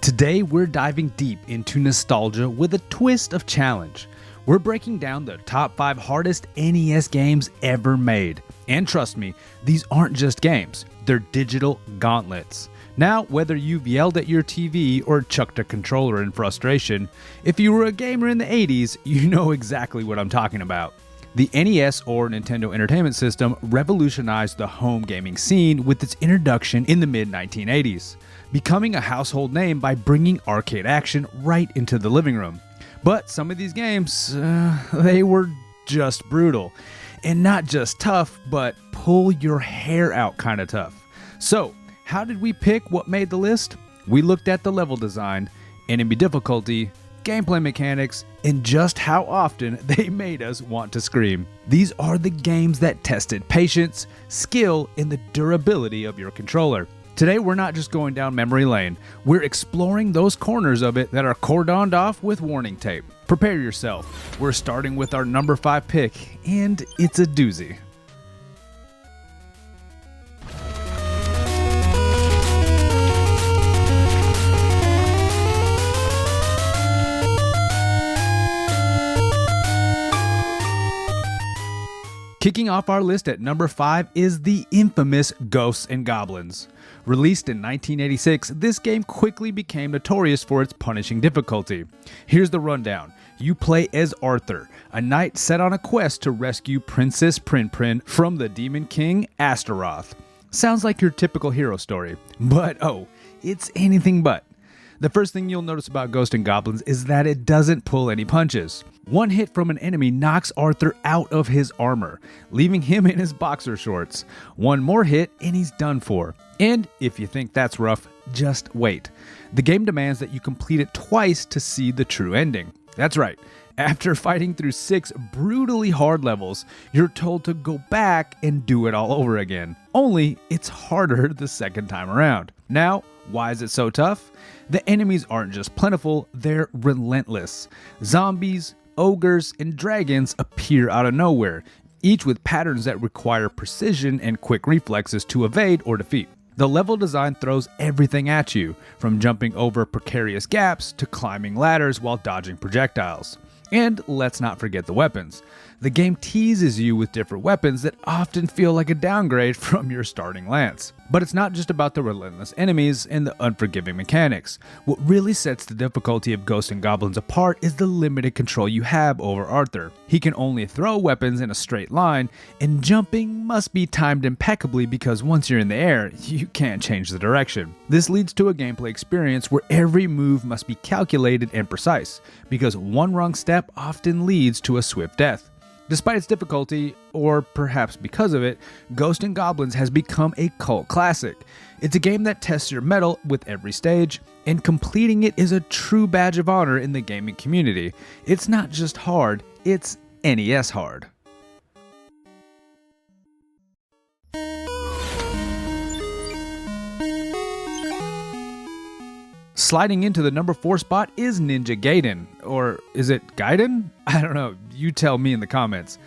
Today we're diving deep into nostalgia with a twist of challenge. We're breaking down the top 5 hardest NES games ever made. And trust me, these aren't just games, they're digital gauntlets. Now, whether you've yelled at your TV or chucked a controller in frustration, if you were a gamer in the 80s, you know exactly what I'm talking about. The NES, or Nintendo Entertainment System, revolutionized the home gaming scene with its introduction in the mid-1980s, becoming a household name by bringing arcade action right into the living room. But some of these games, they were just brutal. And not just tough, but pull your hair out kind of tough. So, how did we pick what made the list? We looked at the level design, enemy difficulty, gameplay mechanics, and just how often they made us want to scream. These are the games that tested patience, skill, and the durability of your controller. Today we're not just going down memory lane, we're exploring those corners of it that are cordoned off with warning tape. Prepare yourself. We're starting with our number 5 pick, and it's a doozy. Kicking off our list at number 5 is the infamous Ghosts and Goblins. Released in 1986, this game quickly became notorious for its punishing difficulty. Here's the rundown. You play as Arthur, a knight set on a quest to rescue Princess Prin from the Demon King Astaroth. Sounds like your typical hero story, but oh, it's anything but. The first thing you'll notice about Ghosts and Goblins is that it doesn't pull any punches. One hit from an enemy knocks Arthur out of his armor, leaving him in his boxer shorts. One more hit and he's done for. And if you think that's rough, just wait. The game demands that you complete it twice to see the true ending. That's right. After fighting through 6 brutally hard levels, you're told to go back and do it all over again. Only it's harder the second time around. Now, why is it so tough? The enemies aren't just plentiful, they're relentless. Zombies, ogres, and dragons appear out of nowhere, each with patterns that require precision and quick reflexes to evade or defeat. The level design throws everything at you, from jumping over precarious gaps to climbing ladders while dodging projectiles. And let's not forget the weapons. The game teases you with different weapons that often feel like a downgrade from your starting lance. But it's not just about the relentless enemies and the unforgiving mechanics. What really sets the difficulty of Ghosts and Goblins apart is the limited control you have over Arthur. He can only throw weapons in a straight line, and jumping must be timed impeccably because once you're in the air, you can't change the direction. This leads to a gameplay experience where every move must be calculated and precise, because one wrong step often leads to a swift death. Despite its difficulty, or perhaps because of it, Ghosts and Goblins has become a cult classic. It's a game that tests your mettle with every stage, and completing it is a true badge of honor in the gaming community. It's not just hard, it's NES hard. Sliding into the number 4 spot is Ninja Gaiden, or is it Gaiden? I don't know, you tell me in the comments.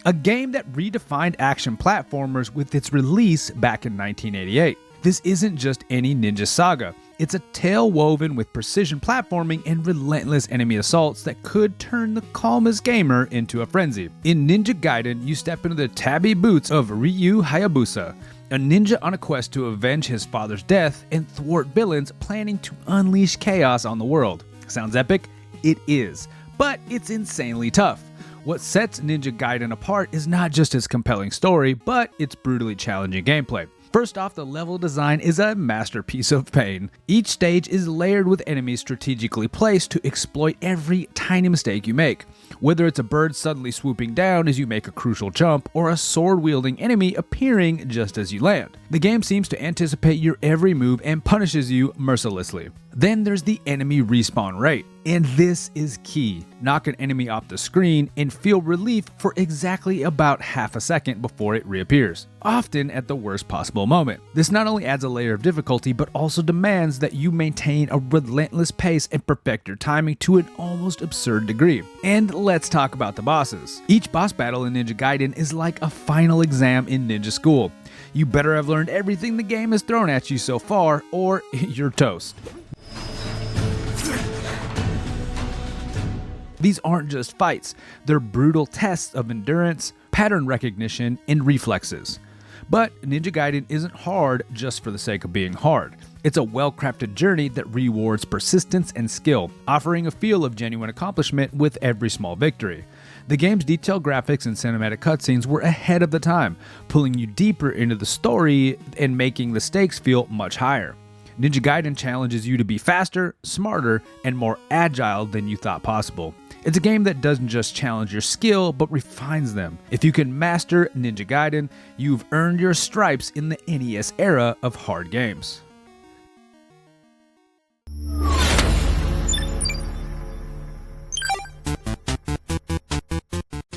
A game that redefined action platformers with its release back in 1988. This isn't just any ninja saga, it's a tale woven with precision platforming and relentless enemy assaults that could turn the calmest gamer into a frenzy. In Ninja Gaiden, you step into the tabby boots of Ryu Hayabusa, a ninja on a quest to avenge his father's death and thwart villains planning to unleash chaos on the world. Sounds epic? It is, but it's insanely tough. What sets Ninja Gaiden apart is not just its compelling story, but its brutally challenging gameplay. First off, the level design is a masterpiece of pain. Each stage is layered with enemies strategically placed to exploit every tiny mistake you make. Whether it's a bird suddenly swooping down as you make a crucial jump, or a sword-wielding enemy appearing just as you land. The game seems to anticipate your every move and punishes you mercilessly. Then there's the enemy respawn rate. And this is key. Knock an enemy off the screen and feel relief for exactly about half a second before it reappears, often at the worst possible moment. This not only adds a layer of difficulty, but also demands that you maintain a relentless pace and perfect your timing to an almost absurd degree. And let's talk about the bosses. Each boss battle in Ninja Gaiden is like a final exam in ninja school. You better have learned everything the game has thrown at you so far, or you're toast. These aren't just fights, they're brutal tests of endurance, pattern recognition, and reflexes. But Ninja Gaiden isn't hard just for the sake of being hard. It's a well-crafted journey that rewards persistence and skill, offering a feel of genuine accomplishment with every small victory. The game's detailed graphics and cinematic cutscenes were ahead of the time, pulling you deeper into the story and making the stakes feel much higher. Ninja Gaiden challenges you to be faster, smarter, and more agile than you thought possible. It's a game that doesn't just challenge your skill, but refines them. If you can master Ninja Gaiden, you've earned your stripes in the NES era of hard games.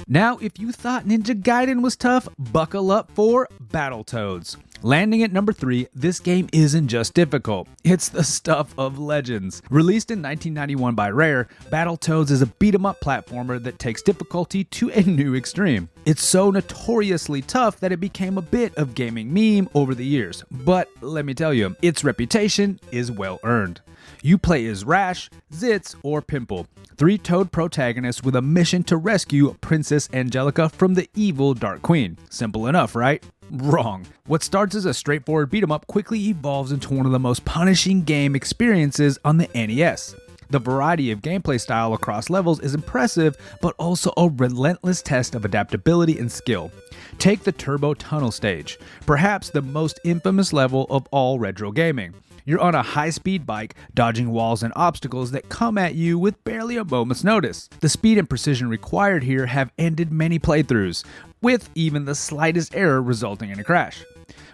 Now, if you thought Ninja Gaiden was tough, buckle up for Battletoads. Landing at number 3, this game isn't just difficult, it's the stuff of legends. Released in 1991 by Rare, Battletoads is a beat-em-up platformer that takes difficulty to a new extreme. It's so notoriously tough that it became a bit of gaming meme over the years, but let me tell you, its reputation is well earned. You play as Rash, Zitz, or Pimple, 3 Toad protagonists with a mission to rescue Princess Angelica from the evil Dark Queen. Simple enough, right? Wrong. What starts as a straightforward beat-em-up quickly evolves into one of the most punishing game experiences on the NES. The variety of gameplay style across levels is impressive, but also a relentless test of adaptability and skill. Take the Turbo Tunnel stage, perhaps the most infamous level of all retro gaming. You're on a high-speed bike, dodging walls and obstacles that come at you with barely a moment's notice. The speed and precision required here have ended many playthroughs, with even the slightest error resulting in a crash.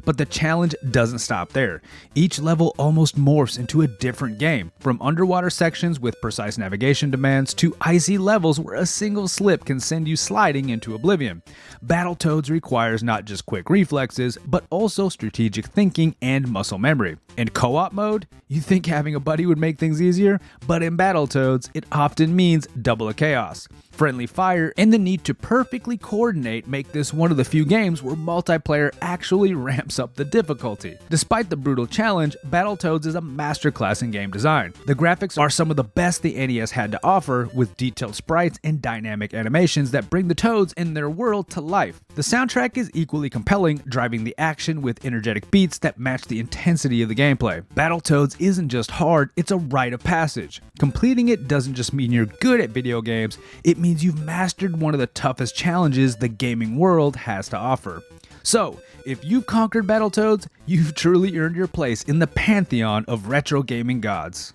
But the challenge doesn't stop there. Each level almost morphs into a different game, from underwater sections with precise navigation demands to icy levels where a single slip can send you sliding into oblivion. Battletoads requires not just quick reflexes, but also strategic thinking and muscle memory. In co-op mode, you think having a buddy would make things easier, but in Battletoads, it often means double the chaos. Friendly fire and the need to perfectly coordinate make this one of the few games where multiplayer actually ramps up the difficulty. Despite the brutal challenge, Battletoads is a masterclass in game design. The graphics are some of the best the NES had to offer, with detailed sprites and dynamic animations that bring the Toads and their world to life. The soundtrack is equally compelling, driving the action with energetic beats that match the intensity of the gameplay. Battletoads isn't just hard, it's a rite of passage. Completing it doesn't just mean you're good at video games, it means you've mastered one of the toughest challenges the gaming world has to offer. So, if you've conquered Battletoads, you've truly earned your place in the pantheon of retro gaming gods.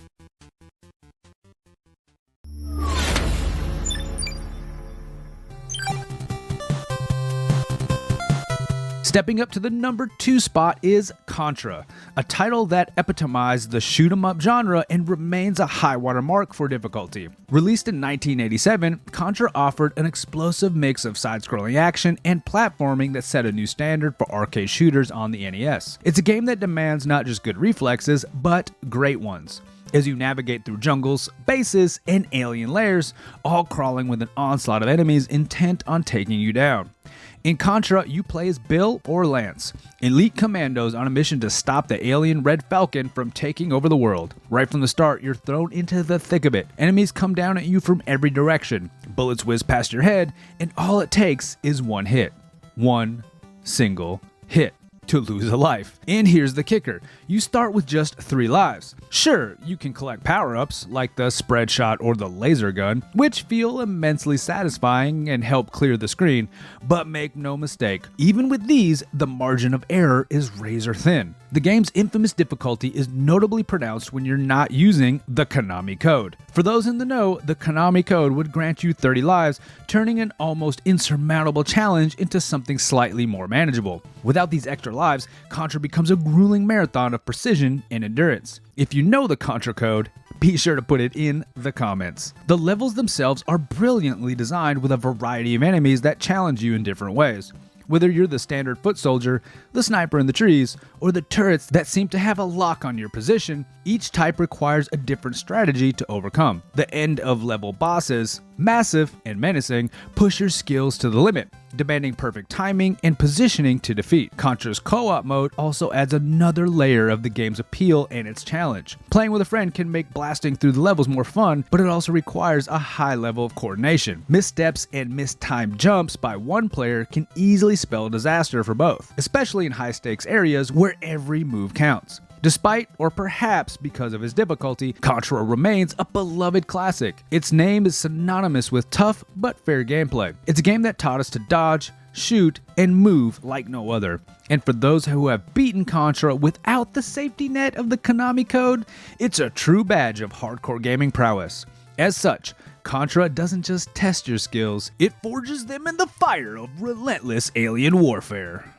Stepping up to the number 2 spot is Contra, a title that epitomized the shoot-'em-up genre and remains a high-water mark for difficulty. Released in 1987, Contra offered an explosive mix of side-scrolling action and platforming that set a new standard for arcade shooters on the NES. It's a game that demands not just good reflexes, but great ones, as you navigate through jungles, bases, and alien lairs, all crawling with an onslaught of enemies intent on taking you down. In Contra, you play as Bill or Lance, elite commandos on a mission to stop the alien Red Falcon from taking over the world. Right from the start, you're thrown into the thick of it. Enemies come down at you from every direction, bullets whiz past your head, and all it takes is one hit. One single hit to lose a life. And here's the kicker, you start with just 3 lives. Sure, you can collect power-ups like the spread shot or the laser gun, which feel immensely satisfying and help clear the screen, but make no mistake, even with these, the margin of error is razor thin. The game's infamous difficulty is notably pronounced when you're not using the Konami code. For those in the know, the Konami code would grant you 30 lives, turning an almost insurmountable challenge into something slightly more manageable. Without these extra lives, Contra becomes a grueling marathon of precision and endurance. If you know the Contra code, be sure to put it in the comments. The levels themselves are brilliantly designed with a variety of enemies that challenge you in different ways. Whether you're the standard foot soldier, the sniper in the trees, or the turrets that seem to have a lock on your position, each type requires a different strategy to overcome. The end of level bosses, Massive and menacing, push your skills to the limit, demanding perfect timing and positioning to defeat. Contra's co-op mode also adds another layer of the game's appeal and its challenge. Playing with a friend can make blasting through the levels more fun, but it also requires a high level of coordination. Missteps and mistimed jumps by one player can easily spell disaster for both, especially in high-stakes areas where every move counts. Despite, or perhaps because of its difficulty, Contra remains a beloved classic. Its name is synonymous with tough but fair gameplay. It's a game that taught us to dodge, shoot, and move like no other. And for those who have beaten Contra without the safety net of the Konami code, it's a true badge of hardcore gaming prowess. As such, Contra doesn't just test your skills, it forges them in the fire of relentless alien warfare.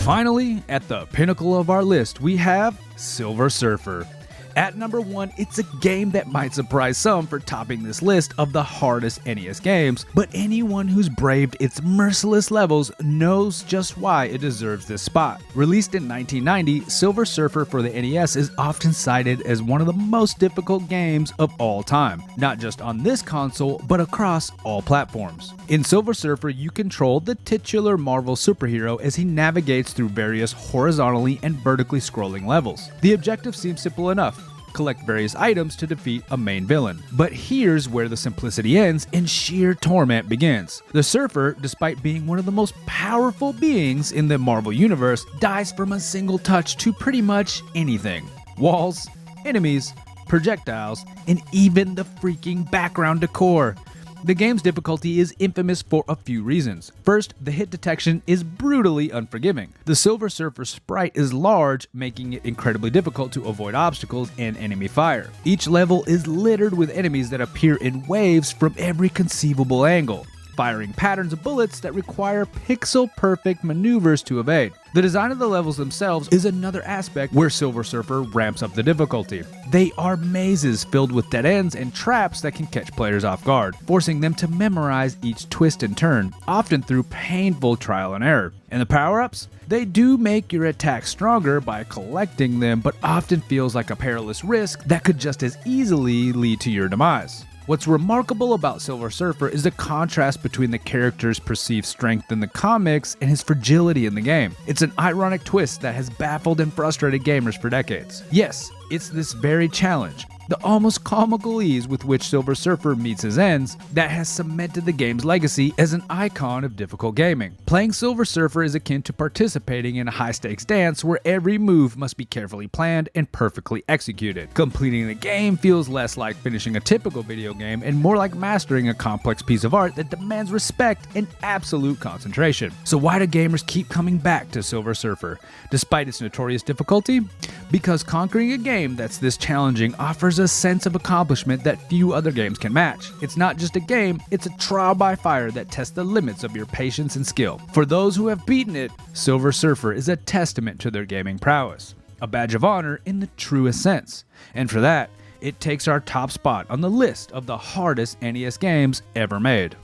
Finally, at the pinnacle of our list, we have Silver Surfer. At number 1, it's a game that might surprise some for topping this list of the hardest NES games, but anyone who's braved its merciless levels knows just why it deserves this spot. Released in 1990, Silver Surfer for the NES is often cited as one of the most difficult games of all time, not just on this console, but across all platforms. In Silver Surfer, you control the titular Marvel superhero as he navigates through various horizontally and vertically scrolling levels. The objective seems simple enough: collect various items to defeat a main villain. But here's where the simplicity ends and sheer torment begins. The Surfer, despite being one of the most powerful beings in the Marvel Universe, dies from a single touch to pretty much anything. Walls, enemies, projectiles, and even the freaking background decor. The game's difficulty is infamous for a few reasons. First, the hit detection is brutally unforgiving. The Silver Surfer sprite is large, making it incredibly difficult to avoid obstacles and enemy fire. Each level is littered with enemies that appear in waves from every conceivable angle, firing patterns of bullets that require pixel-perfect maneuvers to evade. The design of the levels themselves is another aspect where Silver Surfer ramps up the difficulty. They are mazes filled with dead ends and traps that can catch players off guard, forcing them to memorize each twist and turn, often through painful trial and error. And the power-ups? They do make your attacks stronger by collecting them, but often feels like a perilous risk that could just as easily lead to your demise. What's remarkable about Silver Surfer is the contrast between the character's perceived strength in the comics and his fragility in the game. It's an ironic twist that has baffled and frustrated gamers for decades. Yes, it's this very challenge, the almost comical ease with which Silver Surfer meets his ends, that has cemented the game's legacy as an icon of difficult gaming. Playing Silver Surfer is akin to participating in a high-stakes dance where every move must be carefully planned and perfectly executed. Completing the game feels less like finishing a typical video game and more like mastering a complex piece of art that demands respect and absolute concentration. So why do gamers keep coming back to Silver Surfer, despite its notorious difficulty? Because conquering a game that's this challenging offers a sense of accomplishment that few other games can match. It's not just a game, it's a trial by fire that tests the limits of your patience and skill. For those who have beaten it, Silver Surfer is a testament to their gaming prowess, a badge of honor in the truest sense. And for that, it takes our top spot on the list of the hardest NES games ever made.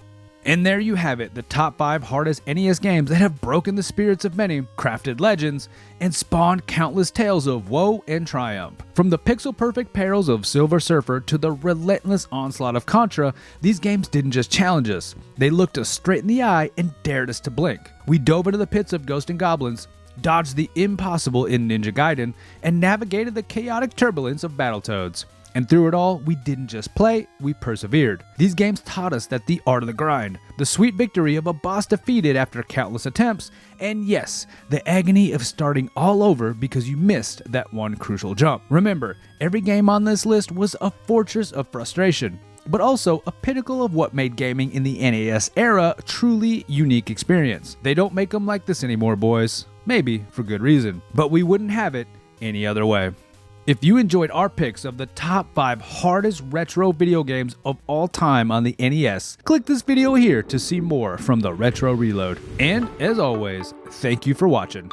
And there you have it, the top 5 hardest NES games that have broken the spirits of many, crafted legends, and spawned countless tales of woe and triumph. From the pixel-perfect perils of Silver Surfer to the relentless onslaught of Contra, these games didn't just challenge us, they looked us straight in the eye and dared us to blink. We dove into the pits of Ghosts and Goblins, dodged the impossible in Ninja Gaiden, and navigated the chaotic turbulence of Battletoads. And through it all, we didn't just play, we persevered. These games taught us that the art of the grind, the sweet victory of a boss defeated after countless attempts, and yes, the agony of starting all over because you missed that one crucial jump. Remember, every game on this list was a fortress of frustration, but also a pinnacle of what made gaming in the NES era a truly unique experience. They don't make them like this anymore, boys. Maybe for good reason, but we wouldn't have it any other way. If you enjoyed our picks of the top 5 hardest retro video games of all time on the NES, click this video here to see more from the Retro Reload. And as always, thank you for watching.